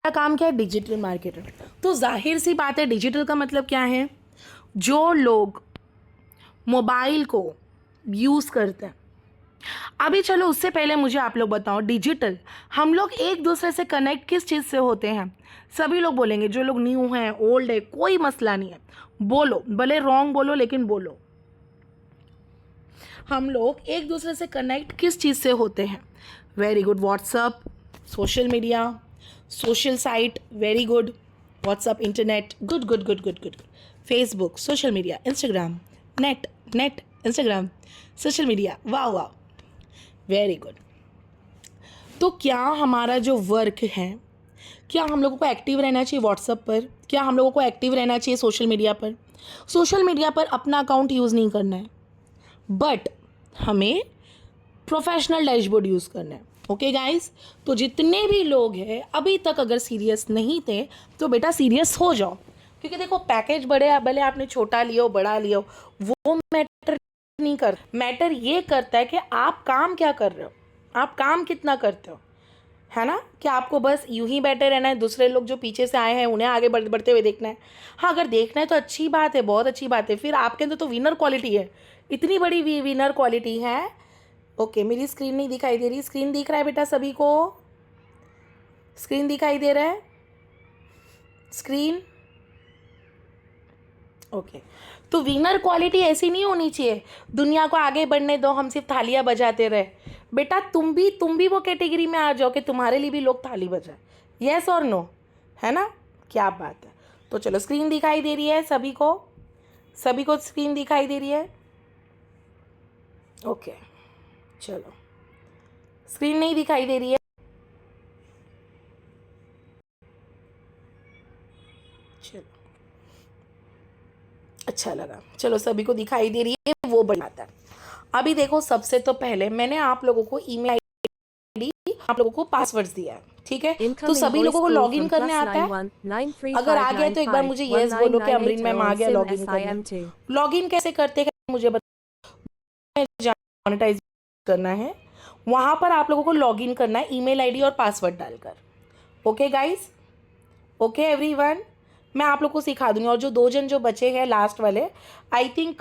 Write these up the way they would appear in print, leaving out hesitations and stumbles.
काम क्या है? Digital marketer. तो जाहिर सी बात है, डिजिटल का मतलब क्या है? जो लोग मोबाइल को यूज़ करते हैं। अभी चलो उससे पहले मुझे आप लोग बताओ, डिजिटल हम लोग एक दूसरे से कनेक्ट किस चीज़ से होते हैं? सभी लोग बोलेंगे, जो लोग न्यू हैं, ओल्ड है, कोई मसला नहीं है, बोलो, भले रॉन्ग बोलो लेकिन बोलो। हम लोग एक दूसरे से कनेक्ट किस चीज़ से होते हैं? Very good, WhatsApp, social media, social site, very good, WhatsApp, internet, good good good good good, Facebook, social media, Instagram, net, net, Instagram, social media, वाह वाह, वेरी गुड। तो क्या हमारा जो वर्क है, क्या हम लोगों को एक्टिव रहना चाहिए व्हाट्सएप पर? क्या हम लोगों को एक्टिव रहना चाहिए सोशल मीडिया पर? सोशल मीडिया पर अपना अकाउंट यूज़ नहीं करना है, बट हमें प्रोफेशनल डैशबोर्ड यूज़ करना है। ओके गाइस, तो जितने भी लोग हैं अभी तक अगर सीरियस नहीं थे तो बेटा सीरियस हो जाओ, क्योंकि देखो पैकेज बड़े भले आपने छोटा लिया हो बड़ा लिया हो, वो मैटर नहीं कर, मैटर ये करता है कि आप काम क्या कर रहे हो, आप काम कितना करते हो, है ना? कि आपको बस यूं ही बैठे रहना है, दूसरे लोग जो पीछे से आए हैं उन्हें आगे बढ़ते हुए देखना है? हाँ, अगर देखना है तो अच्छी बात है, बहुत अच्छी बात है, फिर आपके अंदर तो विनर क्वालिटी है, इतनी बड़ी विनर क्वालिटी है। ओके, मेरी स्क्रीन नहीं दिखाई दे रही, स्क्रीन दिख रहा है बेटा सभी को? स्क्रीन दिखाई दे रहा है? Screen okay. तो विनर क्वालिटी ऐसी नहीं होनी चाहिए, दुनिया को आगे बढ़ने दो, हम सिर्फ थालियां बजाते रहे। बेटा तुम भी वो कैटेगरी में आ जाओ कि तुम्हारे लिए भी लोग थाली बजाए, यस और नो, है ना? क्या बात है। तो चलो, स्क्रीन दिखाई दे रही है सभी को? सभी को स्क्रीन दिखाई दे रही है? ओके, चलो, स्क्रीन नहीं दिखाई दे रही है? चलो, अच्छा लगा, चलो सभी को दिखाई दे रही है, वो बड़ी बात है। अभी देखो, सबसे तो पहले मैंने आप लोगों को ईमेल आईडी, आप लोगों को पासवर्ड्स दिया है, ठीक है? तो सभी लोगों को लॉगिन करने आता है? अगर आ गया तो एक बार मुझे यस बोलो कि अमरीन मैम आ गया लॉगिन करने। लॉगिन कैसे करते हैं मुझे बताओ। मोनेटाइज करना है, वहां पर आप लोगों को लॉगिन करना है ईमेल आईडी और पासवर्ड डालकर। ओके गाइस, ओके एवरीवन, मैं आप लोग को सिखा दूंगी। और जो 2 जन जो बचे हैं लास्ट वाले, आई थिंक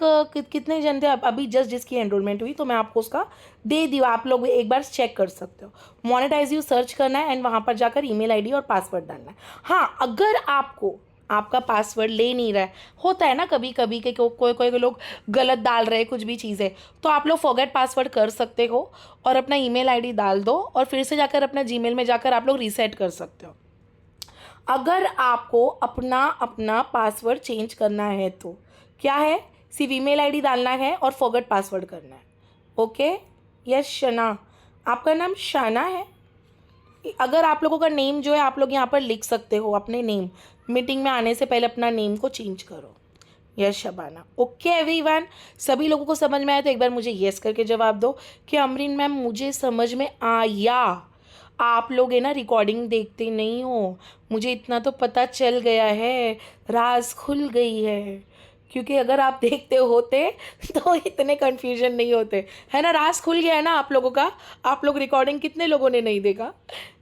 कितने जन थे अभी जस्ट जिसकी एनरोलमेंट हुई, तो मैं आपको उसका दे दी, आप लोग एक बार चेक कर सकते हो। मोनेटाइज यू सर्च करना है एंड वहाँ पर जाकर ईमेल आईडी और पासवर्ड डालना है। हाँ, अगर आपको आपका पासवर्ड ले नहीं रहा है, होता है ना कभी कभी के कोई कोई लोग गलत डाल रहे हैं कुछ भी चीज़ें, तो आप लोग फॉरगेट पासवर्ड कर सकते हो और अपना ईमेल आईडी डाल दो और फिर से जाकर अपना जीमेल में जाकर आप लोग रीसेट कर सकते हो। अगर आपको अपना अपना पासवर्ड चेंज करना है तो क्या है, सिर्फ ईमेल आईडी डालना है और फॉरगेट पासवर्ड करना है। ओके, यस शना, आपका नाम शाना है? अगर आप लोगों का नेम जो है आप लोग यहाँ पर लिख सकते हो अपने नेम, मीटिंग में आने से पहले अपना नेम को चेंज करो। यस शबाना। ओके एवरीवन, सभी लोगों को समझ में आया तो एक बार मुझे यस करके जवाब दो कि अमरीन मैम मुझे समझ में आया। आप लोग है ना रिकॉर्डिंग देखते नहीं हो, मुझे इतना तो पता चल गया है, राज खुल गई है। क्योंकि अगर आप देखते होते तो इतने कन्फ्यूजन नहीं होते, है ना? राज खुल गया है ना आप लोगों का? आप लोग रिकॉर्डिंग कितने लोगों ने नहीं देखा?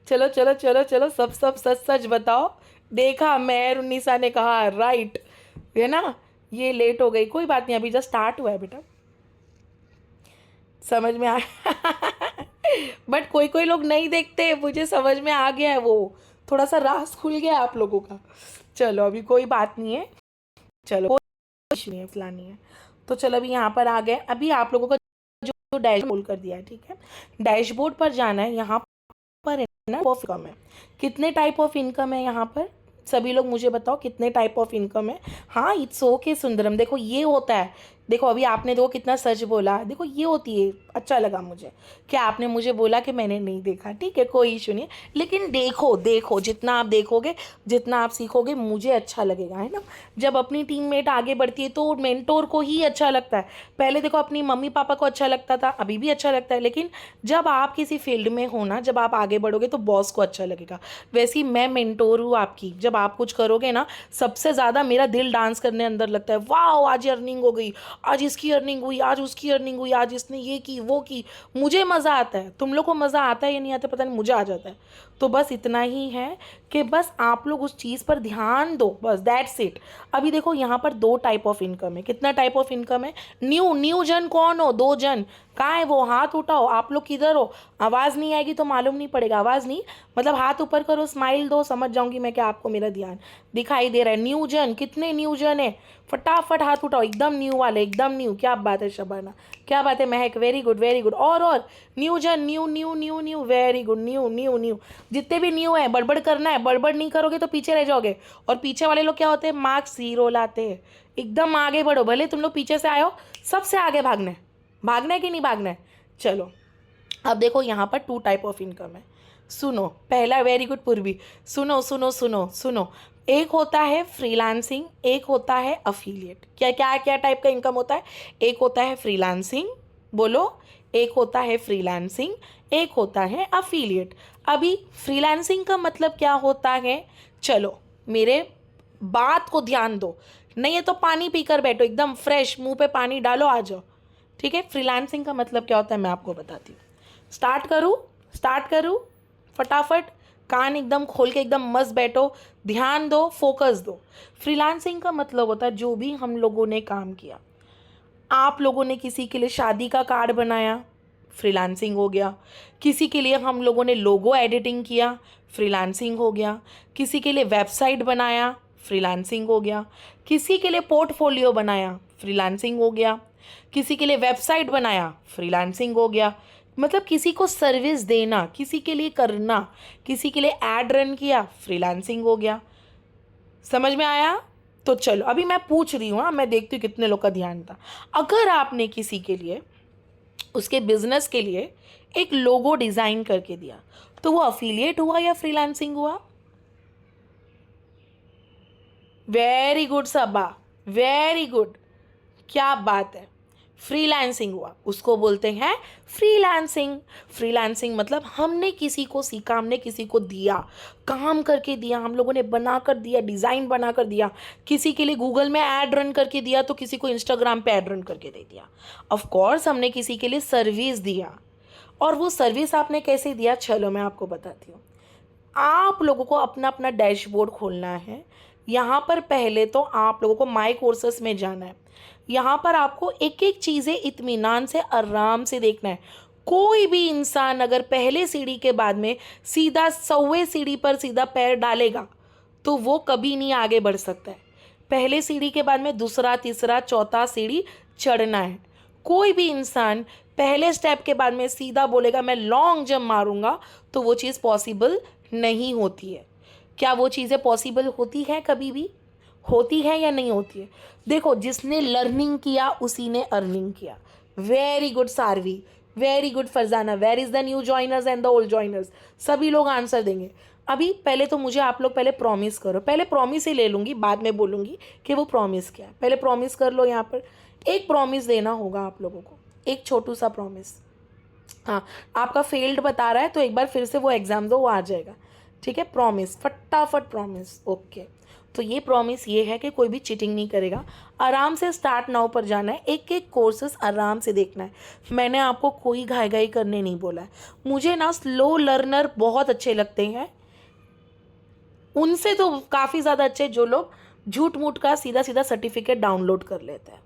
चलो चलो चलो चलो, सब सब सच सच बताओ। देखा, मेहर उन्नीसा ने कहा राइट, है ना? ये लेट हो गई, कोई बात नहीं, अभी जस्ट स्टार्ट हुआ है बेटा, समझ में आ बट कोई कोई लोग नहीं देखते, मुझे समझ में आ गया है, वो थोड़ा सा राज खुल गया है आप लोगों का। चलो अभी कोई बात नहीं है, चलो कुछ नहीं है, मसला नहीं है। तो चलो अभी यहाँ पर आ गए, अभी आप लोगों का जो डैशबोर्ड कर दिया है, ठीक है? डैशबोर्ड पर जाना है, यहाँ पर है ना ऑफ इनकम है। कितने टाइप ऑफ इनकम है यहाँ पर? सभी लोग मुझे बताओ कितने टाइप ऑफ इनकम है? हाँ, इट्स ओके सुंदरम, देखो ये होता है, देखो अभी आपने देखो कितना सच बोला, देखो ये होती है। अच्छा लगा मुझे कि आपने मुझे बोला कि मैंने नहीं देखा, ठीक है, कोई इशू नहीं, लेकिन देखो देखो, जितना आप देखोगे जितना आप सीखोगे मुझे अच्छा लगेगा, है ना? जब अपनी टीममेट आगे बढ़ती है तो मेंटोर को ही अच्छा लगता है। पहले देखो अपनी मम्मी पापा को अच्छा लगता था, अभी भी अच्छा लगता है, लेकिन जब आप किसी फील्ड में हो ना, जब आप आगे बढ़ोगे तो बॉस को अच्छा लगेगा। वैसे ही मैं मेंटोर हूँ आपकी, जब आप कुछ करोगे ना सबसे ज़्यादा मेरा दिल डांस करने अंदर लगता है, वाह आज अर्निंग हो गई, आज इसकी अर्निंग हुई, आज उसकी अर्निंग हुई, आज इसने ये की वो की, मुझे मज़ा आता है। तुम लोग को मज़ा आता है या नहीं आता पता नहीं, मुझे आ जाता है। तो बस इतना ही है कि बस आप लोग उस चीज़ पर ध्यान दो, बस दैट्स इट। अभी देखो यहाँ पर 2 टाइप ऑफ इनकम है। कितना टाइप ऑफ इनकम है? न्यू जन कौन हो? 2 जन। कहाँ है वो? हाथ उठाओ। आप लोग किधर हो? आवाज़ नहीं आएगी तो मालूम नहीं पड़ेगा। आवाज़ नहीं मतलब हाथ ऊपर करो, स्माइल दो, समझ जाऊंगी मैं कि आपको मेरा ध्यान दिखाई दे रहा है। न्यू जन, कितने न्यू जन है? फटाफट हाथ उठाओ। एकदम न्यू वाले, एकदम न्यू। क्या बात है शबाना, क्या बात है महक, वेरी गुड वेरी गुड। और न्यू जन, new new new new, very good. New new new, जितने भी न्यू है बड़बड़ करना है, बड़बड़ नहीं करोगे तो पीछे रह जाओगे। और पीछे वाले लोग क्या होते हैं? मार्क्स 0 लाते हैं। एकदम आगे बढ़ो, भले तुम लोग पीछे से आए हो, सबसे आगे भागना है। भागना है कि नहीं भागना है? चलो अब देखो यहाँ पर 2 टाइप ऑफ इनकम है। सुनो पहला, वेरी गुड पूर्वी, सुनो सुनो सुनो सुनो। एक होता है फ्रीलांसिंग, एक होता है अफिलिएट। क्या क्या क्या टाइप का इनकम होता है? एक होता है फ्रीलांसिंग, बोलो, एक होता है फ्रीलांसिंग, एक होता है अफिलिएट। अभी फ्रीलांसिंग का मतलब क्या होता है? चलो मेरे बात को ध्यान दो, नहीं है तो पानी पीकर बैठो, एकदम फ्रेश, मुंह पे पानी डालो, आ जाओ। ठीक है, फ्रीलांसिंग का मतलब क्या होता है मैं आपको बताती हूँ। स्टार्ट करूँ फटाफट, कान एकदम खोल के एकदम मस्त बैठो, ध्यान दो, फोकस दो। फ्रीलांसिंग का मतलब होता है जो भी हम लोगों ने काम किया। आप लोगों ने किसी के लिए शादी का कार्ड बनाया, फ्रीलांसिंग हो गया। किसी के लिए हम लोगों ने लोगो एडिटिंग किया, फ्रीलांसिंग हो गया। किसी के लिए वेबसाइट बनाया, फ्रीलांसिंग हो गया। किसी के लिए पोर्टफोलियो बनाया, फ्रीलांसिंग हो गया। किसी के लिए वेबसाइट बनाया, फ्रीलांसिंग हो गया। मतलब किसी को सर्विस देना, किसी के लिए करना, किसी के लिए एड रन किया, फ्रीलांसिंग हो गया। समझ में आया? तो चलो अभी मैं पूछ रही हूँ, मैं देखती हूँ कितने लोग का ध्यान था। अगर आपने किसी के लिए, उसके बिजनेस के लिए एक लोगो डिजाइन करके दिया, तो वो अफिलिएट हुआ या फ्रीलांसिंग हुआ? वेरी गुड सबा, वेरी गुड, क्या बात है, फ्रीलांसिंग हुआ, उसको बोलते हैं फ्रीलांसिंग। फ्रीलांसिंग मतलब हमने किसी को सीखा, हमने किसी को दिया, काम करके दिया, हम लोगों ने बना कर दिया, डिज़ाइन बना कर दिया। किसी के लिए गूगल में ऐड रन करके दिया तो किसी को इंस्टाग्राम पे ऐड रन करके दे दिया। ऑफ कोर्स हमने किसी के लिए सर्विस दिया। और वो सर्विस आपने कैसे दिया, चलो मैं आपको बताती हूँ। आप लोगों को अपना अपना डैशबोर्ड खोलना है। यहाँ पर पहले तो आप लोगों को माई कोर्सेस में जाना है। यहाँ पर आपको एक एक चीज़ें इत्मीनान से आराम से देखना है। कोई भी इंसान अगर पहले सीढ़ी के बाद में सीधा 100वें सीढ़ी पर सीधा पैर डालेगा तो वो कभी नहीं आगे बढ़ सकता है। पहले सीढ़ी के बाद में दूसरा, तीसरा, चौथा सीढ़ी चढ़ना है। कोई भी इंसान पहले स्टेप के बाद में सीधा बोलेगा मैं लॉन्ग जंप मारूंगा तो वो चीज़ पॉसिबल नहीं होती है। क्या वो चीज़ें पॉसिबल होती हैं? कभी भी होती है या नहीं होती है? देखो, जिसने लर्निंग किया उसी ने अर्निंग किया। Very good Sarvi, very good Farzana. Where is the new joiners and the old joiners? सभी लोग आंसर देंगे। अभी पहले तो मुझे आप लोग पहले प्रॉमिस करो, पहले प्रॉमिस ही ले लूँगी, बाद में बोलूँगी कि वो प्रॉमिस क्या है। पहले प्रॉमिस कर लो। यहाँ पर एक प्रॉमिस देना होगा आप लोगों को, एक छोटू सा प्रॉमिस। हाँ, आपका फेल्ड बता रहा है तो एक बार फिर से वो एग्ज़ाम दो, वो आ जाएगा। ठीक है, प्रॉमिस, फटाफट प्रॉमिस। ओके, तो ये प्रॉमिस ये है कि कोई भी चीटिंग नहीं करेगा। आराम से स्टार्ट नाउ पर जाना है, एक एक कोर्सेस आराम से देखना है। मैंने आपको कोई घाई घाई करने नहीं बोला है। मुझे ना स्लो लर्नर बहुत अच्छे लगते हैं, उनसे तो काफ़ी ज़्यादा अच्छे जो लोग झूठ मूठ का सीधा सीधा सर्टिफिकेट डाउनलोड कर लेते हैं।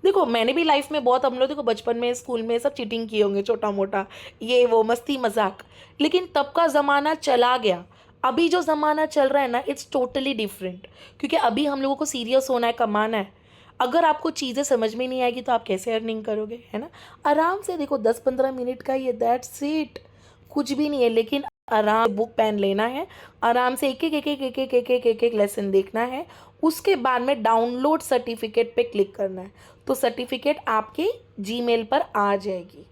देखो, मैंने भी लाइफ में बहुत, हम लोग देखो बचपन में स्कूल में सब चीटिंग किए होंगे, छोटा मोटा ये वो मस्ती मजाक, लेकिन तब का ज़माना चला गया। अभी जो ज़माना चल रहा है ना, इट्स टोटली डिफरेंट। क्योंकि अभी हम लोगों को सीरियस होना है, कमाना है। अगर आपको चीज़ें समझ में नहीं आएगी तो आप कैसे अर्निंग करोगे, है ना? आराम से देखो, 10-15 मिनट का ये, दैट्स इट, कुछ भी नहीं है। लेकिन आराम बुक पेन लेना है, आराम से एक एक एक एक एक एक एक एक एक एक लेसन देखना है। उसके बाद में डाउनलोड सर्टिफिकेट पे क्लिक करना है, तो सर्टिफिकेट आपके जीमेल पर आ जाएगी।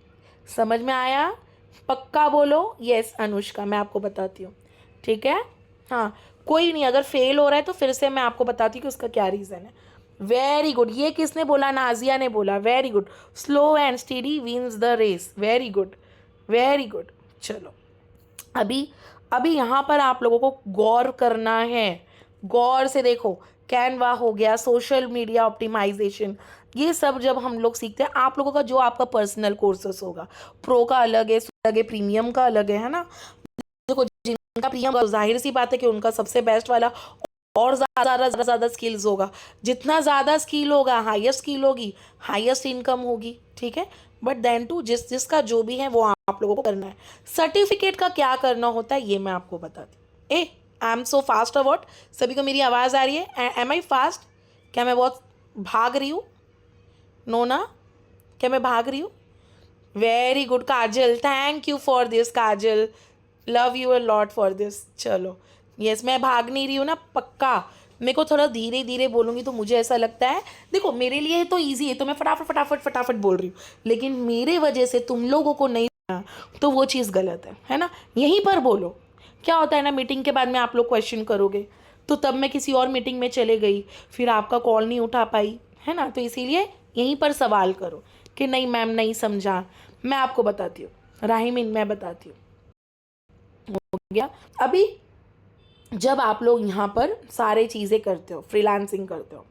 समझ में आया? पक्का बोलो यस अनुष्का, मैं आपको बताती हूँ। ठीक है, हाँ, कोई नहीं, अगर फेल हो रहा है तो फिर से मैं आपको बताती हूँ कि उसका क्या रीज़न है। वेरी गुड, ये किसने बोला? नाजिया ने बोला। Very good, slow and steady wins the race. Very good, very good. चलो अभी अभी यहाँ पर आप लोगों को गौर करना है, गौर से देखो। कैनवा हो गया, सोशल मीडिया ऑप्टिमाइजेशन, ये सब जब हम लोग सीखते हैं, आप लोगों का जो आपका पर्सनल कोर्सेस होगा, प्रो का अलग है, प्रीमियम का अलग है ना? देखो जिनका प्रीमियम, जाहिर सी बात है कि उनका सबसे बेस्ट वाला और ज़्यादा स्किल्स होगा। जितना ज़्यादा स्किल होगा, हाईएस्ट स्किल होगी, हाईएस्ट इनकम होगी, ठीक है। बट देन टू जिसका जो भी है वो आप लोगों को करना है। सर्टिफिकेट का क्या करना होता है ये मैं आपको बताती हूँ। I am so fast award, सभी को मेरी आवाज़ आ रही है? Am I fast? क्या मैं बहुत भाग रही हूँ? नो ना? क्या मैं भाग रही हूँ? Very good Kajal, thank you for this Kajal, love you a lot for this. चलो यस, मैं भाग नहीं रही हूँ ना, पक्का। मेरे को थोड़ा धीरे धीरे बोलूँगी तो मुझे ऐसा लगता है, देखो मेरे लिए तो ईजी है तो मैं फटाफट फटाफट फटाफट बोल रही हूँ, लेकिन मेरे वजह से तुम लोगों को नहीं आना, तो वो चीज़ गलत है ना। यहीं पर बोलो। क्या होता है ना, मीटिंग के बाद में आप लोग क्वेश्चन करोगे, तो तब मैं किसी और मीटिंग में चले गई, फिर आपका कॉल नहीं उठा पाई, है ना। तो इसीलिए यहीं पर सवाल करो कि नहीं मैम नहीं समझा। मैं आपको बताती हूँ राहिमीन, मैं बताती हूँ। हो गया। अभी जब आप लोग यहाँ पर सारे चीज़ें करते हो, फ्रीलांसिंग करते हो,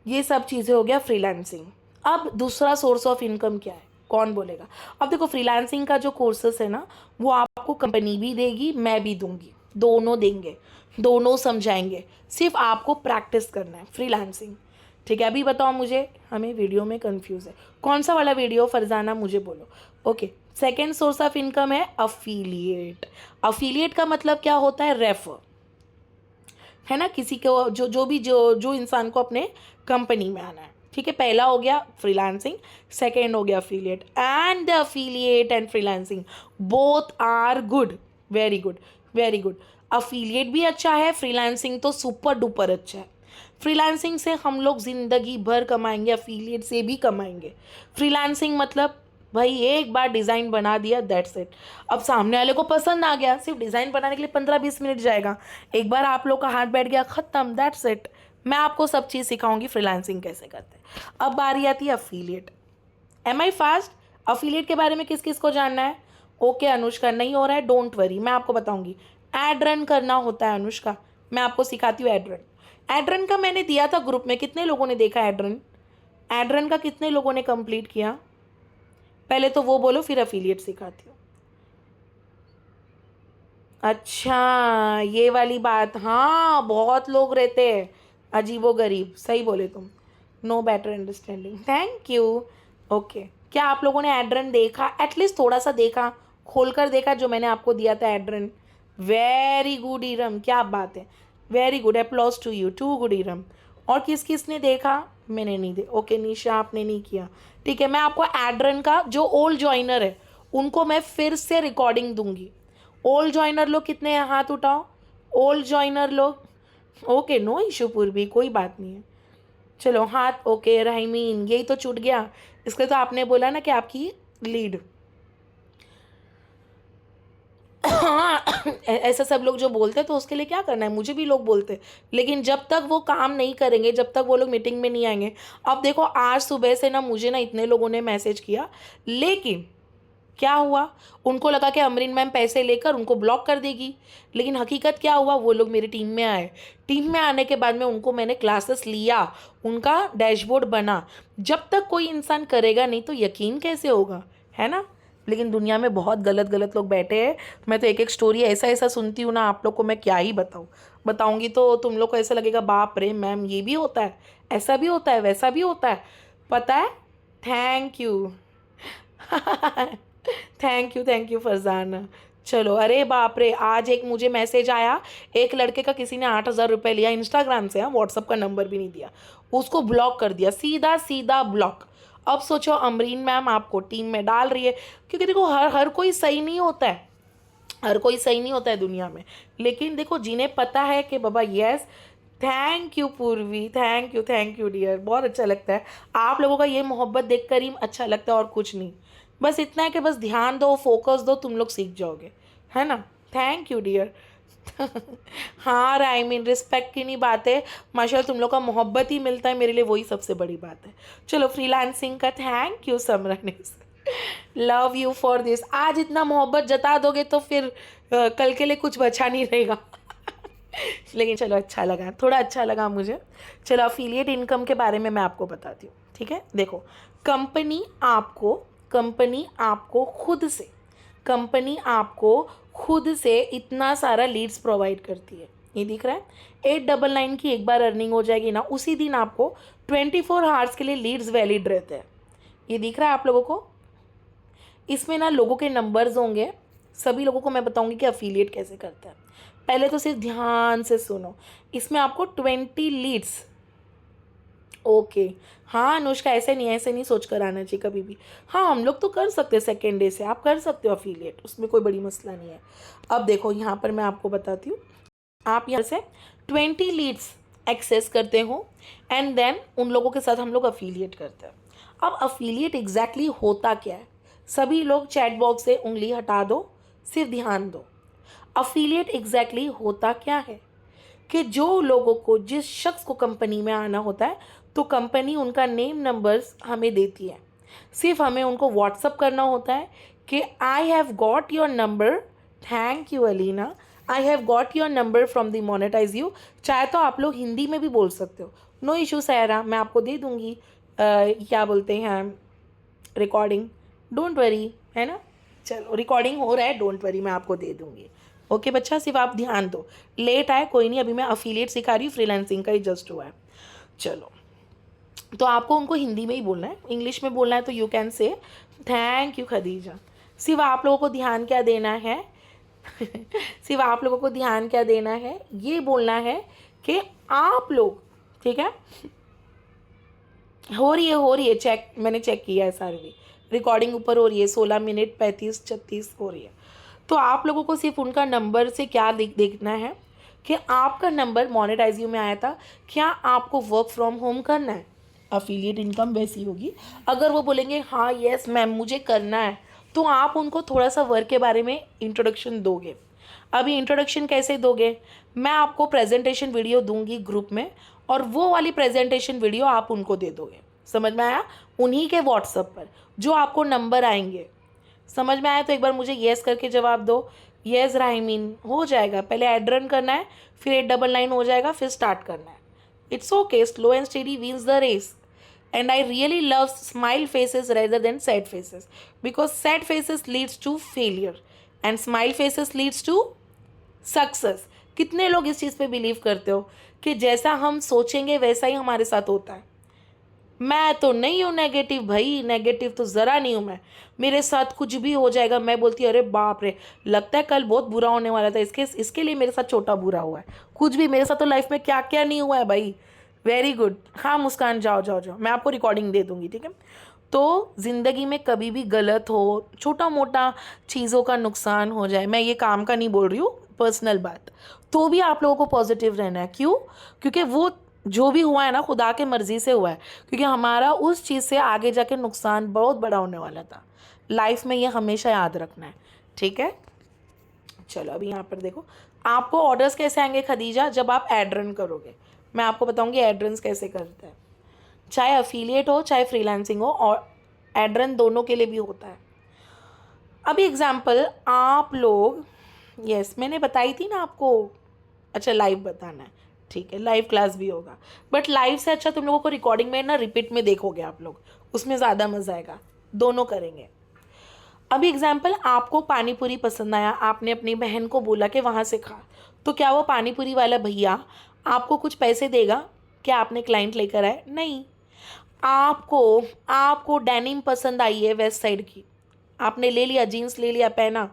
ये सब चीज़ें हो गया फ्रीलांसिंग। अब दूसरा सोर्स ऑफ इनकम क्या है, कौन बोलेगा? अब देखो फ्रीलांसिंग का जो कोर्सेस है ना, वो आपको कंपनी भी देगी, मैं भी दूंगी, दोनों देंगे, दोनों समझाएंगे। सिर्फ आपको प्रैक्टिस करना है फ्रीलांसिंग, ठीक है। अभी बताओ मुझे, हमें वीडियो में कंफ्यूज है, कौन सा वाला वीडियो फरजाना, मुझे बोलो। Okay, second source of income है अफिलिएट। अफिलिएट का मतलब क्या होता है? रेफर, है ना। किसी को जो इंसान को अपने कंपनी में आना है, ठीक है। पहला हो गया फ्रीलांसिंग, सेकेंड हो गया affiliate. And affiliate and freelancing both are good, very good, very good. Affiliate भी अच्छा है, फ्रीलांसिंग तो सुपर डुपर अच्छा है। फ्रीलांसिंग से हम लोग ज़िंदगी भर कमाएंगे, अफिलिएट से भी कमाएंगे। फ्रीलांसिंग मतलब भाई एक बार डिज़ाइन बना दिया, दैट्स इट। अब सामने वाले को पसंद आ गया, सिर्फ डिज़ाइन बनाने के लिए 15-20 मिनट जाएगा, एक बार आप लोग का हाथ बैठ गया, ख़त्म, दैट्स इट। मैं आपको सब चीज़ सिखाऊंगी फ्रीलांसिंग कैसे करते हैं। अब बारी आती है affiliate. Am I fast? Affiliate के बारे में किस किस को जानना है? ओके अनुष्का, नहीं हो रहा है, डोंट वरी, मैं आपको बताऊंगी। एड रन करना होता है अनुष्का, मैं आपको सिखाती हूँ एड रन। एड रन का मैंने दिया था ग्रुप में, कितने लोगों ने देखा एड रन? एड रन का कितने लोगों ने कंप्लीट किया? पहले तो वो बोलो, फिर अफिलिएट सिखाती हूँ। अच्छा ये वाली बात, हाँ बहुत लोग रहते हैं अजीबो गरीब, सही बोले तुम। No better understanding, thank you. Okay, क्या आप लोगों ने एड्रन देखा? एटलीस्ट थोड़ा सा देखा, खोलकर देखा जो मैंने आपको दिया था एड्रन? वेरी गुड इरम, क्या बात है, very good, applause to you, too good Iram. और किस किस ने देखा? मैंने नहीं देखा। ओके निशा, आपने नहीं किया, ठीक है। मैं आपको एड्रन का जो ओल्ड जॉइनर है उनको मैं फिर से रिकॉर्डिंग दूंगी। ओल्ड जॉइनर लोग कितने हैं, हाथ उठाओ। ओल्ड जॉइनर लोग, ओके नो इशू पूर्वी, कोई बात नहीं है। चलो हाथ, ओके राइमीन, यही तो छूट गया, इसलिए तो आपने बोला ना कि आपकी लीड। हाँ ऐसा सब लोग जो बोलते हैं तो उसके लिए क्या करना है, मुझे भी लोग बोलते हैं, लेकिन जब तक वो काम नहीं करेंगे, जब तक वो लोग मीटिंग में नहीं आएंगे। अब देखो आज सुबह से ना मुझे ना इतने लोगों ने मैसेज किया, लेकिन क्या हुआ, उनको लगा कि अमरीन मैम पैसे लेकर उनको ब्लॉक कर देगी, लेकिन हकीकत क्या हुआ, वो लोग मेरी टीम में आए। टीम में आने के बाद में उनको मैंने क्लासेस लिया, उनका डैशबोर्ड बना। जब तक कोई इंसान करेगा नहीं तो यकीन कैसे होगा, है ना। लेकिन दुनिया में बहुत गलत गलत लोग बैठे हैं। मैं तो एक एक स्टोरी ऐसा ऐसा सुनती हूँ ना, आप लोग को मैं क्या ही बताऊँ, बताऊँगी तो तुम लोग को ऐसा लगेगा बाप रे मैम ये भी होता है, ऐसा भी होता है, वैसा भी होता है, पता है। Thank you thank you Farzana. चलो, अरे बाप रे, आज एक मुझे मैसेज आया, एक लड़के का किसी ने 8,000 रुपये लिया इंस्टाग्राम से, हाँ व्हाट्सअप का नंबर भी नहीं दिया, उसको ब्लॉक कर दिया, सीधा सीधा ब्लॉक। अब सोचो अमरीन मैम आपको टीम में डाल रही है, क्योंकि देखो हर कोई सही नहीं होता है, हर कोई सही नहीं होता है दुनिया में। लेकिन देखो जिन्हें पता है कि बाबा यस, थैंक यू पूर्वी, थैंक यू डियर, बहुत अच्छा लगता है आप लोगों का ये मोहब्बत देख कर ही अच्छा लगता है, और कुछ नहीं। बस इतना है कि बस ध्यान दो, फोकस दो, तुम लोग सीख जाओगे, है ना। थैंक यू डियर हाँ आई मीन रिस्पेक्ट की नहीं बात है, माशाल्लाह तुम लोग का मोहब्बत ही मिलता है मेरे लिए, वही सबसे बड़ी बात है। चलो फ्रीलांसिंग का thank you Samran, love you for this. आज इतना मोहब्बत जता दोगे तो फिर कल के लिए कुछ बचा नहीं रहेगा लेकिन चलो अच्छा लगा, थोड़ा अच्छा लगा मुझे। चलो अफिलिएट इनकम के बारे में मैं आपको बताती हूँ, ठीक है। देखो कंपनी आपको खुद से इतना सारा लीड्स प्रोवाइड करती है। ये दिख रहा है 899 की एक बार अर्निंग हो जाएगी ना, उसी दिन आपको 24 आवर्स के लिए लीड्स वैलिड रहते हैं। ये दिख रहा है आप लोगों को। इसमें ना लोगों के नंबर्स होंगे, सभी लोगों को मैं बताऊंगी कि अफिलिएट कैसे करता है। पहले तो सिर्फ ध्यान से सुनो, इसमें आपको 20 लीड्स। ओके हाँ अनुष्का, ऐसे नहीं सोच कर आना चाहिए कभी भी। हाँ हम लोग तो कर सकते हैं, सेकेंड डे से आप कर सकते हो अफिलिएट, उसमें कोई बड़ी मसला नहीं है। अब देखो यहाँ पर मैं आपको बताती हूँ, आप यहाँ से 20 लीड्स एक्सेस करते हो एंड देन उन लोगों के साथ हम लोग अफिलिएट करते हैं। अब अफिलिएट एग्जैक्टली होता क्या है, सभी लोग चैट बॉक्स से उंगली हटा दो, सिर्फ ध्यान दो। अफिलिएट एग्जैक्टली होता क्या है कि जो लोगों को, जिस शख्स को कंपनी में आना होता है तो कंपनी उनका नेम नंबर्स हमें देती है। सिर्फ हमें उनको व्हाट्सअप करना होता है कि I have got your number, thank you Alina, I have got your number from the monetise you. चाहे तो आप लोग हिंदी में भी बोल सकते हो, नो इशू सायरा, मैं आपको दे दूँगी क्या बोलते हैं रिकॉर्डिंग, डोंट वरी, है ना। चलो रिकॉर्डिंग हो रहा है, डोंट वरी, मैं आपको दे दूँगी। ओके बच्चा, सिर्फ आप ध्यान दो। लेट आए कोई नहीं, अभी मैं अफिलिएट सिखा रही हूँ, फ्रीलांसिंग का ही जस्ट हुआ है। चलो तो आपको उनको हिंदी में ही बोलना है, इंग्लिश में बोलना है तो you can say thank you Khadija. सिर्फ आप लोगों को ध्यान क्या देना है सिर्फ आप लोगों को ध्यान क्या देना है, ये बोलना है कि आप लोग, ठीक है, हो रही है चेक, मैंने चेक किया है सारी रिकॉर्डिंग ऊपर हो रही है, 16 मिनट 35-36 हो रही है। तो आप लोगों को सिर्फ उनका नंबर से क्या देखना है कि आपका नंबर मोनेटाइज यू में आया था, क्या आपको वर्क फ्रॉम होम करना है, अफिलिएट इनकम वैसी होगी। अगर वो बोलेंगे हाँ यस मैम मुझे करना है, तो आप उनको थोड़ा सा वर्क के बारे में इंट्रोडक्शन दोगे। अभी इंट्रोडक्शन कैसे दोगे, मैं आपको प्रेजेंटेशन वीडियो दूंगी ग्रुप में, और वो वाली प्रेजेंटेशन वीडियो आप उनको दे दोगे, समझ में आया, उन्हीं के व्हाट्सएप पर जो आपको नंबर आएंगे। समझ में आया तो एक बार मुझे येस करके जवाब दो। येस राहिमीन, हो जाएगा, पहले एड रन करना है, फिर 899 हो जाएगा, फिर स्टार्ट करना है। It's okay, slow and steady wins the race. And I really love smile faces rather than sad faces, because sad faces leads to failure and smile faces leads to success। कितने लोग इस चीज़ पे believe करते हो कि जैसा हम सोचेंगे वैसा ही हमारे साथ होता है। मैं तो नहीं हूँ नेगेटिव भाई, नेगेटिव तो ज़रा नहीं हूँ मैं, मेरे साथ कुछ भी हो जाएगा मैं बोलती अरे बाप रे, लगता है कल बहुत बुरा होने वाला था, इसके लिए मेरे साथ छोटा बुरा हुआ है। कुछ भी मेरे साथ तो लाइफ में क्या क्या नहीं हुआ है भाई। वेरी गुड, हाँ मुस्कान, जाओ जाओ जाओ, मैं आपको रिकॉर्डिंग दे दूँगी, ठीक है। तो ज़िंदगी में कभी भी गलत हो, छोटा मोटा चीज़ों का नुकसान हो जाए, मैं ये काम का नहीं बोल रही हूँ, पर्सनल बात, तो भी आप लोगों को पॉजिटिव रहना है। क्यों? क्योंकि वो जो भी हुआ है ना खुदा के मर्ज़ी से हुआ है, क्योंकि हमारा उस चीज़ से आगे जाके नुकसान बहुत बड़ा होने वाला था। लाइफ में ये हमेशा याद रखना है, ठीक है। चलो अभी यहाँ पर देखो, आपको ऑर्डर्स कैसे आएंगे खदीजा, जब आप एड रन करोगे। मैं आपको बताऊंगी एड रन कैसे करते हैं, चाहे अफिलिएट हो चाहे फ्रीलांसिंग हो, और एड रन दोनों के लिए भी होता है। अभी एग्जाम्पल आप लोग, यस मैंने बताई थी ना आपको, अच्छा लाइव बताना है, ठीक है, लाइव क्लास भी होगा, बट लाइव से अच्छा तुम लोगों को रिकॉर्डिंग में ना रिपीट में देखोगे आप लोग, उसमें ज़्यादा मज़ा आएगा, दोनों करेंगे। अभी एग्जाम्पल, आपको पानी पूरी पसंद आया, आपने अपनी बहन को बोला कि वहाँ से खा, तो क्या वो पानी पूरी वाला भैया आपको कुछ पैसे देगा? क्या आपने क्लाइंट लेकर आए? नहीं। आपको डेनिम पसंद आई है वेस्ट साइड की, आपने ले लिया, जीन्स ले लिया, पहना,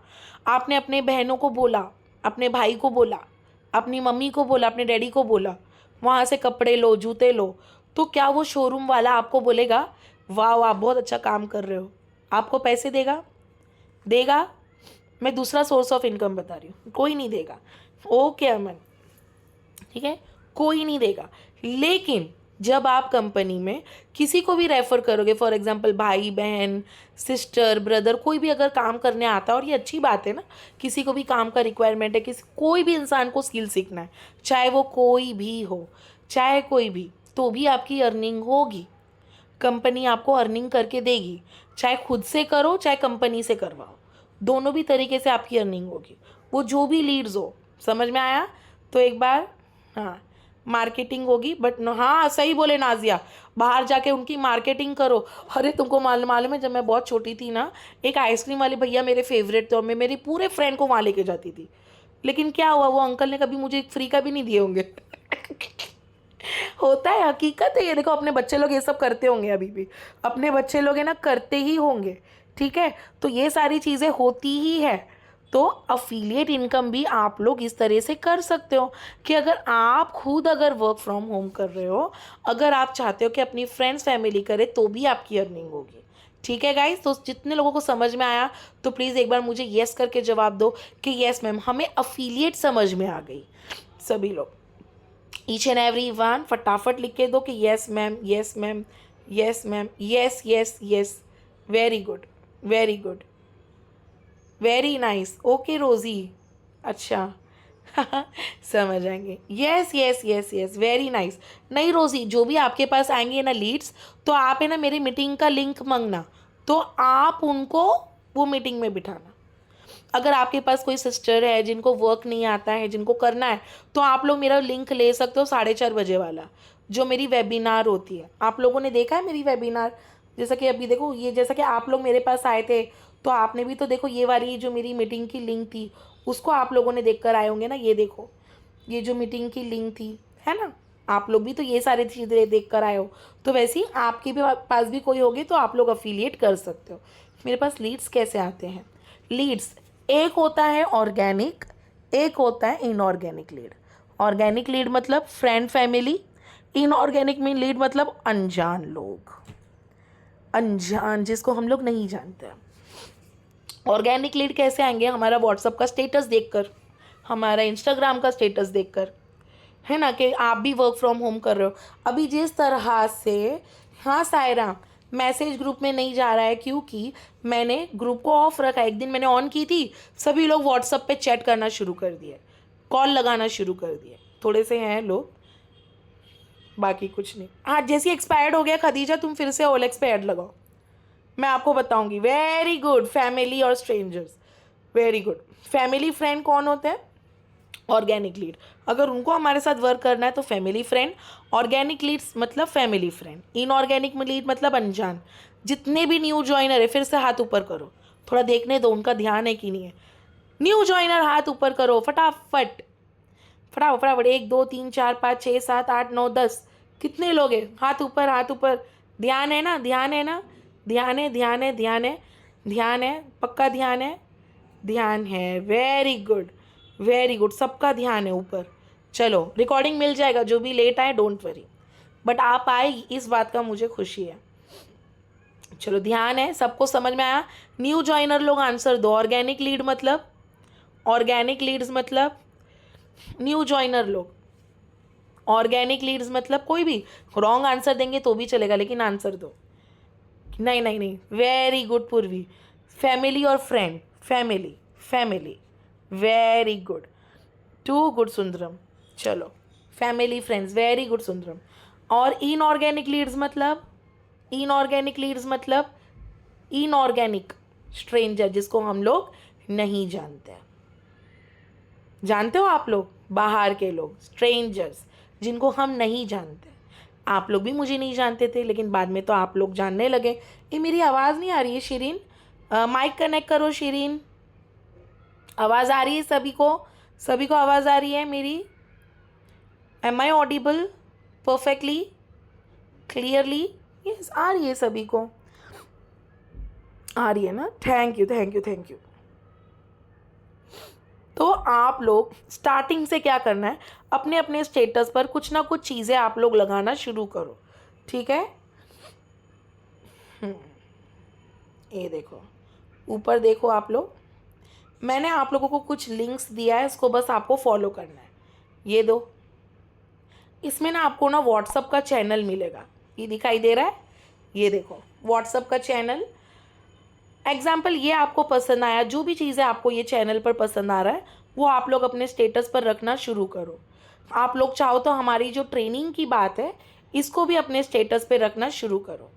आपने अपने बहनों को बोला, अपने भाई को बोला, अपनी मम्मी को बोला, अपने डैडी को बोला, वहाँ से कपड़े लो, जूते लो, तो क्या वो शोरूम वाला आपको बोलेगा वाह वाह बहुत अच्छा काम कर रहे हो, आपको पैसे देगा? देगा? मैं दूसरा सोर्स ऑफ इनकम बता रही हूँ, कोई नहीं देगा। ओके अमन, ठीक है, कोई नहीं देगा। लेकिन जब आप कंपनी में किसी को भी रेफ़र करोगे, फॉर एग्जांपल भाई बहन सिस्टर ब्रदर, कोई भी अगर काम करने आता है, और ये अच्छी बात है ना, किसी को भी काम का रिक्वायरमेंट है, कोई भी इंसान को स्किल सीखना है, चाहे वो कोई भी हो, चाहे कोई भी, तो भी आपकी अर्निंग होगी, कंपनी आपको अर्निंग करके देगी, चाहे खुद से करो चाहे कंपनी से करवाओ, दोनों भी तरीके से आपकी अर्निंग होगी, वो जो भी लीड्स हो। समझ में आया? तो एक बार हाँ, मार्केटिंग होगी, बट हाँ सही बोले नाजिया, बाहर जाके उनकी मार्केटिंग करो। अरे तुमको मालूम है, जब मैं बहुत छोटी थी ना, एक आइसक्रीम वाले भैया मेरे फेवरेट थे और मैं मेरे पूरे फ्रेंड को वहाँ लेके जाती थी। लेकिन क्या हुआ, वो अंकल ने कभी मुझे फ्री का भी नहीं दिए होंगे। होता है, हकीकत है ये। देखो अपने बच्चे लोग ये सब करते होंगे, अभी भी अपने बच्चे लोग है ना करते ही होंगे। ठीक है, तो ये सारी चीज़ें होती ही है। तो अफिलिएट इनकम भी आप लोग इस तरह से कर सकते हो कि अगर आप खुद अगर वर्क फ्रॉम होम कर रहे हो, अगर आप चाहते हो कि अपनी फ्रेंड्स फैमिली करे, तो भी आपकी अर्निंग होगी। ठीक है गाइस, तो जितने लोगों को समझ में आया तो प्लीज़ एक बार मुझे येस करके जवाब दो कि येस मैम, हमें अफिलिएट समझ में आ गई। सभी लोग, ईच एंड एवरी वन फटाफट लिख के दो कि yes ma'am, yes ma'am, yes ma'am, yes yes yes. Very good, very good, very nice. Okay रोज़ी, अच्छा। समझ आएंगे। Yes yes yes yes, very nice. नहीं रोज़ी, जो भी आपके पास आएंगे ना लीड्स, तो आप है ना मेरी मीटिंग का लिंक मांगना, तो आप उनको वो मीटिंग में बिठाना। अगर आपके पास कोई सिस्टर है जिनको वर्क नहीं आता है, जिनको करना है, तो आप लोग मेरा लिंक ले सकते हो 4:30 बजे वाला, जो मेरी वेबिनार होती है। आप लोगों ने देखा है मेरी वेबिनार? जैसा कि अभी देखो, ये जैसा कि आप लोग मेरे पास आए थे, तो आपने भी तो देखो ये वाली जो मेरी मीटिंग की लिंक थी, उसको आप लोगों ने देख कर आए होंगे ना। ये देखो, ये जो मीटिंग की लिंक थी, है ना, आप लोग भी तो ये सारी चीज़ें देख कर आए हो। तो वैसे ही आपके भी पास भी कोई होगी तो आप लोग अफिलिएट कर सकते हो। मेरे पास लीड्स कैसे आते हैं? लीड्स, एक होता है ऑर्गेनिक, एक होता है इनऑर्गेनिक लीड। ऑर्गेनिक लीड मतलब फ्रेंड फैमिली, इनऑर्गेनिक में लीड मतलब अनजान लोग, अनजान जिसको हम लोग नहीं जानते। ऑर्गेनिक लीड कैसे आएंगे? हमारा व्हाट्सअप का स्टेटस देखकर, हमारा इंस्टाग्राम का स्टेटस देखकर, है ना, कि आप भी वर्क फ्रॉम होम कर रहे हो। अभी जिस तरह से, हाँ सायरा, मैसेज ग्रुप में नहीं जा रहा है क्योंकि मैंने ग्रुप को ऑफ रखा। एक दिन मैंने ऑन की थी, सभी लोग व्हाट्सअप पे चैट करना शुरू कर दिए, कॉल लगाना शुरू कर दिए। थोड़े से हैं लोग, बाकी कुछ नहीं। हाँ, जैसे एक्सपायर्ड हो गया खदीजा, तुम फिर से ओल एक्सपायर्ड लगाओ, मैं आपको बताऊंगी। वेरी गुड, फैमिली और strangers, very good. Family friend कौन होते हैं? Organic lead. अगर उनको हमारे साथ वर्क करना है तो फैमिली फ्रेंड। ऑर्गेनिक लीड्स मतलब फैमिली फ्रेंड। इनऑर्गेनिक लीड मतलब अनजान। जितने भी न्यू ज्वाइनर है, फिर से हाथ ऊपर करो, थोड़ा देखने दो उनका ध्यान है कि नहीं है। न्यू ज्वाइनर हाथ ऊपर करो फटाफट, फटाफट फटाफट। 1 2 3 4 5 6 7 8 9 10, कितने लोग हैं? हाथ ऊपर, हाथ ऊपर। ध्यान है ना, ध्यान है ना, ध्यान है, ध्यान है, ध्यान है, ध्यान है, पक्का ध्यान है, ध्यान है। वेरी गुड, वेरी गुड, सबका ध्यान है ऊपर। चलो, रिकॉर्डिंग मिल जाएगा, जो भी लेट आए डोंट वरी, बट आप आए इस बात का मुझे खुशी है। चलो, ध्यान है, सबको समझ में आया? न्यू ज्वाइनर लोग आंसर दो। ऑर्गेनिक लीड मतलब, ऑर्गेनिक लीड्स मतलब न्यू ज्वाइनर लोग। ऑर्गेनिक लीड्स मतलब कोई भी रॉन्ग आंसर देंगे तो भी चलेगा, लेकिन आंसर दो। नहीं नहीं नहीं, वेरी गुड पूर्वी। फैमिली और friend, family, family, very good, too good Sundaram. चलो, family friends, very good Sundaram. और इनऑर्गेनिक लीड्स मतलब, इनऑर्गेनिक लीड्स मतलब इनऑर्गेनिक स्ट्रेंजर, जिसको हम लोग नहीं जानते। जानते हो आप लोग? बाहर के लोग, स्ट्रेंजर्स, जिनको हम नहीं जानते। आप लोग भी मुझे नहीं जानते थे, लेकिन बाद में तो आप लोग जानने लगे। ये मेरी आवाज़ नहीं आ रही है शिरीन? माइक कनेक्ट करो शिरीन। आवाज़ आ रही है सभी को? सभी को आवाज़ आ रही है मेरी? Am I audible perfectly, clearly? Yes, आ रही है सभी को, आ रही है ना? Thank you, thank you, thank you. तो आप लोग स्टार्टिंग से क्या करना है, अपने अपने स्टेटस पर कुछ ना कुछ चीज़ें आप लोग लगाना शुरू करो। ठीक है? ये देखो, ऊपर देखो आप लोग, मैंने आप लोगों को कुछ लिंक्स दिया है, इसको बस आपको फॉलो करना है। ये दो, इसमें ना आपको ना व्हाट्सअप का चैनल मिलेगा, ये दिखाई दे रहा है? ये देखो, व्हाट्सअप का चैनल। एग्जाम्पल, ये आपको पसंद आया, जो भी चीज़ें आपको ये चैनल पर पसंद आ रहा है, वो आप लोग अपने स्टेटस पर रखना शुरू करो। आप लोग चाहो तो हमारी जो ट्रेनिंग की बात है, इसको भी अपने स्टेटस पे रखना शुरू करो।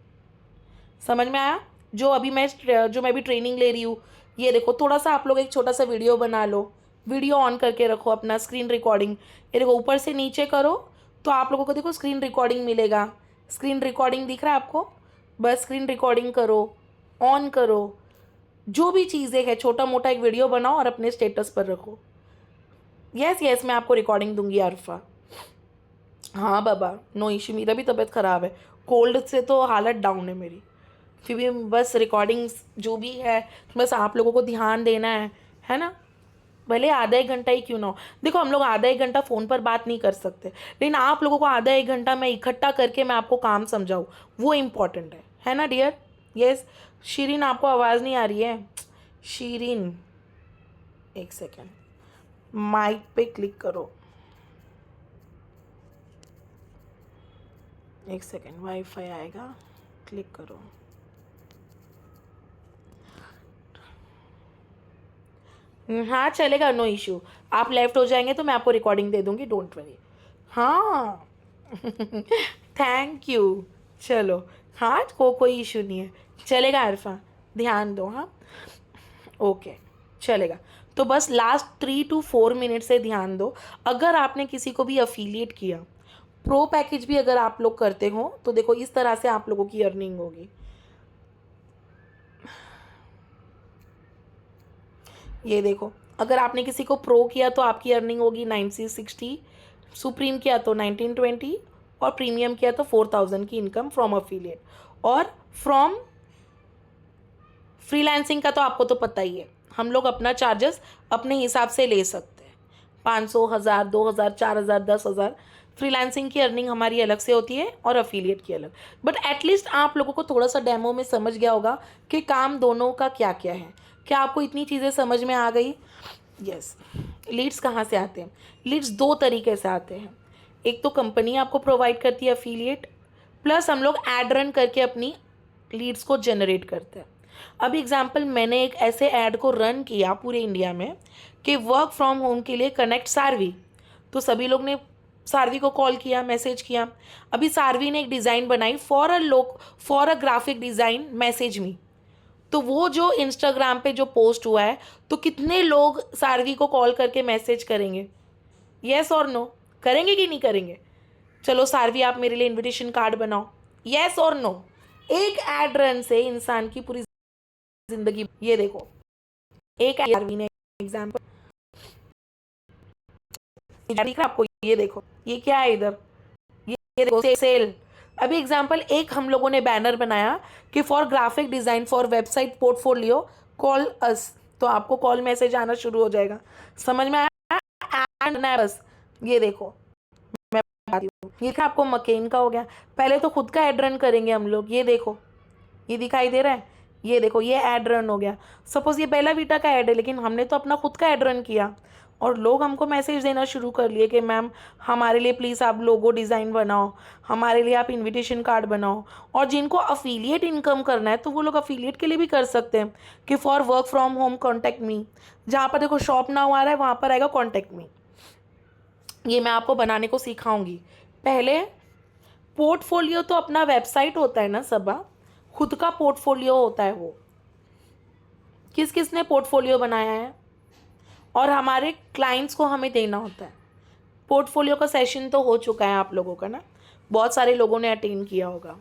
समझ में आया? जो मैं भी ट्रेनिंग ले रही हूँ, ये देखो, थोड़ा सा आप लोग एक छोटा सा वीडियो बना लो, वीडियो ऑन करके रखो, अपना स्क्रीन रिकॉर्डिंग। ये देखो, ऊपर से नीचे करो तो आप लोगों को देखो स्क्रीन रिकॉर्डिंग मिलेगा। स्क्रीन रिकॉर्डिंग दिख रहा है आपको, बस स्क्रीन रिकॉर्डिंग करो, ऑन करो, जो भी चीज़ें है छोटा मोटा एक वीडियो बनाओ और अपने स्टेटस पर रखो। यस यस, मैं आपको रिकॉर्डिंग दूंगी अरफा। हाँ बाबा, नो इशू, मेरा भी तबीयत ख़राब है, कोल्ड से तो हालत डाउन है मेरी। फिर भी बस रिकॉर्डिंग्स जो भी है, बस आप लोगों को ध्यान देना है ना। भले आधा एक घंटा ही क्यों ना हो, देखो हम लोग आधा एक घंटा फ़ोन पर बात नहीं कर सकते, लेकिन आप लोगों को आधा एक घंटा मैं इकट्ठा करके मैं आपको काम समझाऊँ, वो इम्पॉर्टेंट है ना डियर। यस शीरिन, आपको आवाज़ नहीं आ रही है शीरिन? एक सेकेंड, माइक पे क्लिक करो, एक सेकेंड, वाईफाई आएगा, क्लिक करो। हाँ चलेगा, नो इशू, आप लेफ्ट हो जाएंगे तो मैं आपको रिकॉर्डिंग दे दूंगी, डोंट वरी। हाँ थैंक यू। चलो हाँ, कोई इशू नहीं है, चलेगा अरफा, ध्यान दो। हाँ ओके, चलेगा। तो बस लास्ट 3 to 4 मिनट से ध्यान दो। अगर आपने किसी को भी अफिलिएट किया, प्रो पैकेज भी अगर आप लोग करते हो, तो देखो इस तरह से आप लोगों की अर्निंग होगी। ये देखो, अगर आपने किसी को प्रो किया तो आपकी अर्निंग होगी 960, सुप्रीम किया तो 1920, और प्रीमियम किया तो 4000 की इनकम फ्रॉम अफिलिएट। और फ्रॉम फ्रीलांसिंग का तो आपको तो पता ही है, हम लोग अपना चार्जेस अपने हिसाब से ले सकते हैं, 500, 1000, 2000, 4000, 10,000। फ्रीलांसिंग की अर्निंग हमारी अलग से होती है और अफिलिएट की अलग। बट एटलीस्ट आप लोगों को थोड़ा सा डेमो में समझ गया होगा कि काम दोनों का क्या क्या है। क्या आपको इतनी चीज़ें समझ में आ गई? यस। लीड्स कहाँ से आते हैं? लीड्स दो तरीके से आते हैं। एक तो कंपनी आपको प्रोवाइड करती है अफिलिएट, प्लस हम लोग एड रन करके अपनी लीड्स को जनरेट करते हैं। अभी एग्जांपल, मैंने एक ऐसे ऐड को रन किया पूरे इंडिया में कि वर्क फ्रॉम होम के लिए कनेक्ट सारवी। तो सभी लोग ने सारवी को कॉल किया, मैसेज किया। अभी सारवी ने एक डिज़ाइन बनाई for a graphic design message me. तो वो जो इंस्टाग्राम पे जो पोस्ट हुआ है, तो कितने लोग सारवी को कॉल करके मैसेज करेंगे? येस और नो? करेंगे कि नहीं करेंगे? चलो सारवी, आप मेरे लिए इनविटेशन कार्ड बनाओ, येस और नो? एक एड रन से इंसान की पूरी जिंदगी। ये देखो, एक सारवी ने एग्जाम्पल दिख रहा आपको? ये देखो, ये क्या है इधर, ये देखो सेल। अभी एग्जाम्पल, एक हम लोगों ने बैनर बनाया कि for graphic design for website portfolio call अस। तो आपको कॉल मैसेज आना शुरू हो जाएगा, समझ में आया? एंड बस ये देखो, मैं बताती हूँ, ये क्या आपको मकेन का हो गया। पहले तो खुद का एड रन करेंगे हम लोग। ये देखो, ये दिखाई दे रहा है? ये देखो, ये एड रन हो गया। सपोज ये बेला वीटा का ऐड है, लेकिन हमने तो अपना खुद का एड रन किया, और लोग हमको मैसेज देना शुरू कर लिए कि मैम हमारे लिए प्लीज़ आप लोगो डिज़ाइन बनाओ, हमारे लिए आप इनविटेशन कार्ड बनाओ। और जिनको अफिलिएट इनकम करना है, तो वो लोग अफिलिएट के लिए भी कर सकते हैं कि for work from home contact me. जहाँ पर देखो शॉप नाउ आ रहा है, वहाँ पर आएगा कॉन्टैक्ट मी। ये मैं आपको बनाने को सिखाऊंगी। पहले पोर्टफोलियो तो अपना वेबसाइट होता है ना सबा, खुद का पोर्टफोलियो होता है। वो किस किस ने पोर्टफोलियो बनाया है, और हमारे क्लाइंट्स को हमें देना होता है। पोर्टफोलियो का सेशन तो हो चुका है आप लोगों का ना, बहुत सारे लोगों ने अटेंड किया होगा।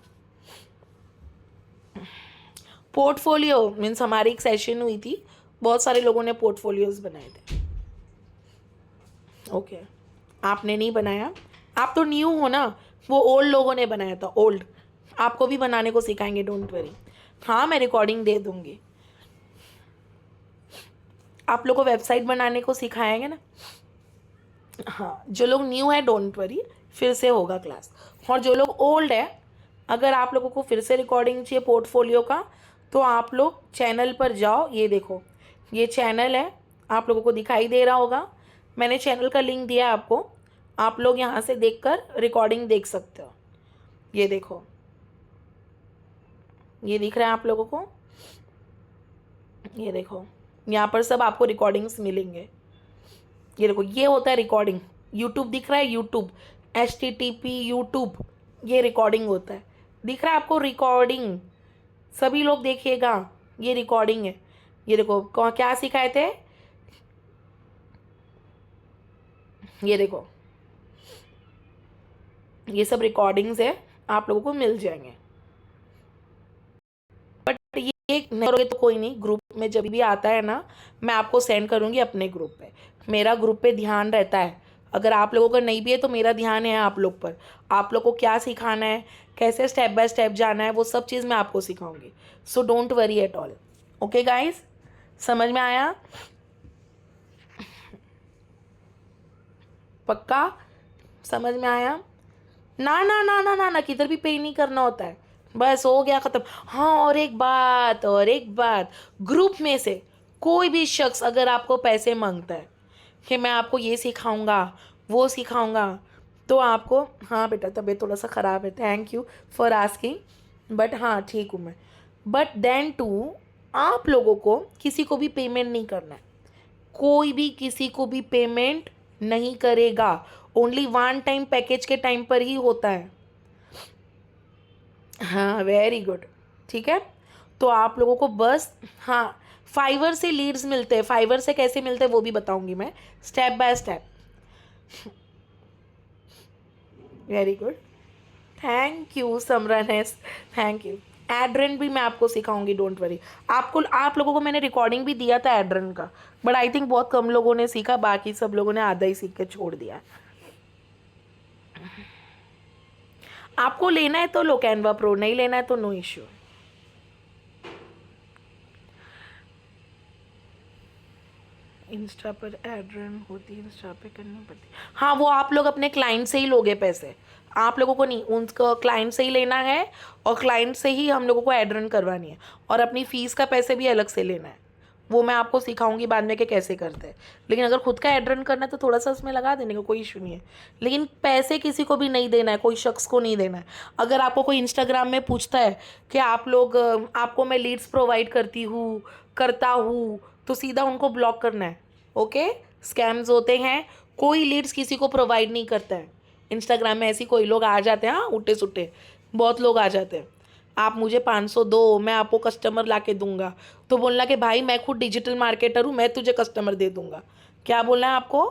पोर्टफोलियो मीन्स हमारी एक सेशन हुई थी, बहुत सारे लोगों ने पोर्टफोलियोज बनाए थे। ओके, आपने नहीं बनाया, आप तो न्यू हो ना, वो ओल्ड लोगों ने बनाया था, ओल्ड। आपको भी बनाने को सिखाएंगे, डोंट वरी। हाँ मैं रिकॉर्डिंग दे दूंगी, आप लोग को वेबसाइट बनाने को सिखाएंगे ना। हाँ, जो लोग न्यू है डोंट वरी, फिर से होगा क्लास। और जो लोग ओल्ड है, अगर आप लोगों को फिर से रिकॉर्डिंग चाहिए पोर्टफोलियो का, तो आप लोग चैनल पर जाओ। ये देखो, ये चैनल है, आप लोगों को दिखाई दे रहा होगा, मैंने चैनल का लिंक दिया है आपको, आप लोग यहाँ से देखकर रिकॉर्डिंग देख सकते हो। ये देखो, ये दिख रहा है आप लोगों को? ये देखो, यहाँ पर सब आपको रिकॉर्डिंग्स मिलेंगे। ये देखो, ये होता है रिकॉर्डिंग। यूट्यूब दिख रहा है, यूट्यूब HTTP यूट्यूब, ये रिकॉर्डिंग होता है। दिख रहा है आपको रिकॉर्डिंग? सभी लोग देखिएगा, ये रिकॉर्डिंग है। ये देखो क्या सिखाए थे, ये देखो, ये सब रिकॉर्डिंग्स है, आप लोगों को मिल जाएंगे। बट ये नहीं करोगे तो कोई नहीं, ग्रुप में जब भी आता है ना मैं आपको सेंड करूँगी अपने ग्रुप पे। मेरा ग्रुप पे ध्यान रहता है, अगर आप लोगों का नहीं भी है तो मेरा ध्यान है आप लोग पर। आप लोग को क्या सिखाना है, कैसे स्टेप बाय स्टेप जाना है, वो सब चीज़ मैं आपको सिखाऊंगी। So don't worry at all. Okay guys, समझ में आया? पक्का समझ में आया? ना ना ना ना ना ना, किधर भी पे नहीं करना होता है, बस हो गया ख़त्म। हाँ, और एक बात, ग्रुप में से कोई भी शख्स अगर आपको पैसे मांगता है कि मैं आपको ये सिखाऊंगा वो सिखाऊंगा, तो आपको, हाँ बेटा तबीयत थोड़ा सा ख़राब है, thank you for asking, but हाँ ठीक हूँ मैं। बट देन टू, आप लोगों को किसी को भी पेमेंट नहीं करना है, कोई भी किसी को भी पेमेंट नहीं करेगा, ओनली वन टाइम पैकेज के टाइम पर ही होता है। हाँ वेरी गुड, ठीक है। तो आप लोगों को बस, हाँ, फाइवर से लीड्स मिलते हैं, फाइवर से कैसे मिलते हैं वो भी बताऊंगी मैं step by step. Very good, thank you समरनेस, थैंक यू। एड्रेन भी मैं आपको सिखाऊंगी, डोंट वरी। आप लोगों को मैंने रिकॉर्डिंग भी दिया था एड्रेन का, बट आई थिंक बहुत कम लोगों ने सीखा, बाकी सब लोगों ने आधा ही सीख के छोड़ दिया। आपको लेना है तो लो कैनवा प्रो, नहीं लेना है तो नो इश्यू। इंस्टा पर एड रन होती है, इंस्टा पे करनी पड़ती है। हाँ, वो आप लोग अपने क्लाइंट से ही लोगे पैसे, आप लोगों को नहीं, उनका क्लाइंट से ही लेना है, और क्लाइंट से ही हम लोगों को एड रन करवानी है, और अपनी फ़ीस का पैसे भी अलग से लेना है। वो मैं आपको सिखाऊंगी बाद में कि कैसे करते हैं। लेकिन अगर खुद का एड रन करना है तो थोड़ा सा उसमें लगा देने का कोई इशू नहीं है, लेकिन पैसे किसी को भी नहीं देना है, कोई शख्स को नहीं देना है। अगर आपको कोई इंस्टाग्राम में पूछता है कि आप लोग, आपको मैं लीड्स प्रोवाइड करता हूँ, तो सीधा उनको ब्लॉक करना है। ओके, स्कैम्स होते हैं, कोई लीड्स किसी को प्रोवाइड नहीं करता है। इंस्टाग्राम में ऐसी कोई लोग आ जाते हैं, हाँ उल्टे सुट्टे बहुत लोग आ जाते हैं, आप मुझे 500 दो, मैं आपको कस्टमर ला के दूंगा, तो बोलना कि भाई मैं खुद डिजिटल मार्केटर हूँ, मैं तुझे कस्टमर दे दूंगा। क्या बोलना है आपको?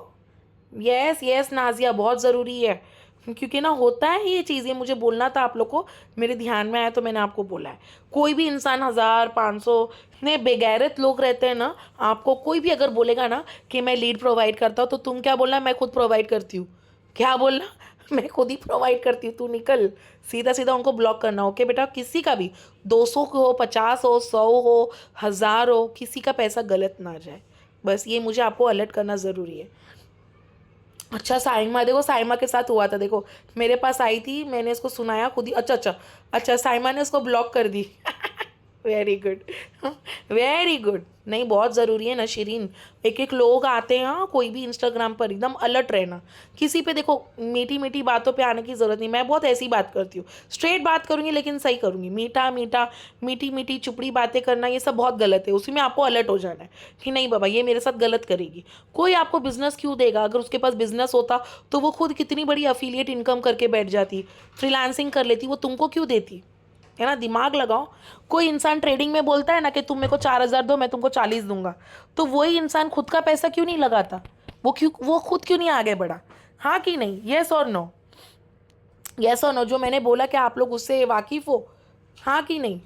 यस यस नाजिया, बहुत ज़रूरी है, क्योंकि ना होता है ये चीज़, ये मुझे बोलना था आप लोग को, मेरे ध्यान में आया तो मैंने आपको बोला है। कोई भी इंसान 1000 500 ने बेगैरत लोग रहते हैं ना, आपको कोई भी अगर बोलेगा ना कि मैं लीड प्रोवाइड करता हूँ, तो तुम क्या बोलना? मैं खुद प्रोवाइड करती हूँ। क्या बोलना? मैं खुद ही प्रोवाइड करती हूँ, तू निकल। सीधा सीधा उनको ब्लॉक करना। ओके बेटा, किसी का भी 200 हो, 50 हो, 100 हो, 1000 हो, किसी का पैसा गलत ना जाए, बस ये मुझे आपको अलर्ट करना ज़रूरी है। अच्छा साइमा, देखो साइमा के साथ हुआ था, देखो मेरे पास आई थी, मैंने इसको सुनाया खुद ही, अच्छा अच्छा अच्छा, साइमा ने उसको ब्लॉक कर दी। Very good, very good. नहीं, बहुत ज़रूरी है ना शिरीन, एक एक लोग आते हैं, हाँ कोई भी इंस्टाग्राम पर एकदम अलर्ट रहना। किसी पे देखो मीठी मीठी बातों पे आने की ज़रूरत नहीं, मैं बहुत ऐसी बात करती हूँ, स्ट्रेट बात करूँगी लेकिन सही करूँगी। मीठा मीठा मीठी मीठी चुपड़ी बातें करना, ये सब बहुत गलत है, उसी में आपको अलर्ट हो जाना है कि नहीं बाबा ये मेरे साथ गलत करेगी। कोई आपको बिजनेस क्यों देगा? अगर उसके पास बिजनेस होता तो वो खुद कितनी बड़ी अफिलिएट इनकम करके बैठ जाती, फ्रीलांसिंग कर लेती, वो तुमको क्यों देती? है ना, दिमाग लगाओ। कोई इंसान ट्रेडिंग में बोलता है ना कि तुम मेरे को 4000 दो, मैं तुमको 40 दूंगा, तो वही इंसान खुद का पैसा क्यों नहीं लगाता? वो खुद क्यों नहीं आगे बढ़ा? हाँ कि नहीं? यस और नो? यस और नो? जो मैंने बोला कि आप लोग उससे वाकिफ हो, हाँ कि नहीं?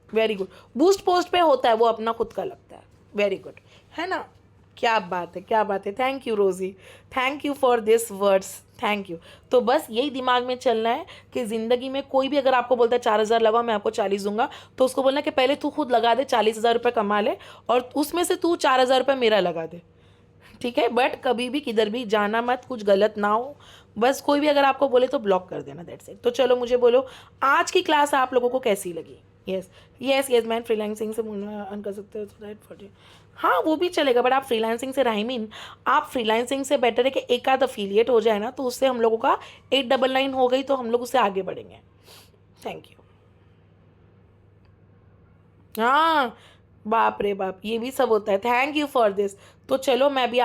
Very good. बूस्ट पोस्ट पे होता है वो, अपना खुद का लगता है। वेरी गुड, है ना? क्या बात है, क्या बात है। थैंक यू रोज़ी, thank you for this words, thank you. तो बस यही दिमाग में चलना है कि ज़िंदगी में कोई भी अगर आपको बोलता है 4000 लगाओ, मैं आपको 40 दूंगा, तो उसको बोलना कि पहले तू खुद लगा दे, 40,000 रुपये कमा ले, और उसमें से तू 4000 रुपये मेरा लगा दे, ठीक है? बट कभी भी किधर भी जाना मत, कुछ गलत ना हो, बस कोई भी अगर आपको बोले तो ब्लॉक कर देना, दैट्स इट। तो चलो मुझे बोलो, आज की क्लास आप लोगों को कैसी लगी? यस यस यस, मैं फ्रीलांसिंग से अर्न कर सकते हो तो दैट 40, हाँ वो भी चलेगा, बट आप फ्रीलांसिंग से, राइमिन आप फ्रीलांसिंग से बेटर है कि एक आध अफिलिएट हो जाए ना, तो उससे हम लोगों का 899 हो गई, तो हम लोग उससे आगे बढ़ेंगे। Thank you. हाँ, बाप रे बाप, ये भी सब होता है। Thank you for this. तो चलो मैं भी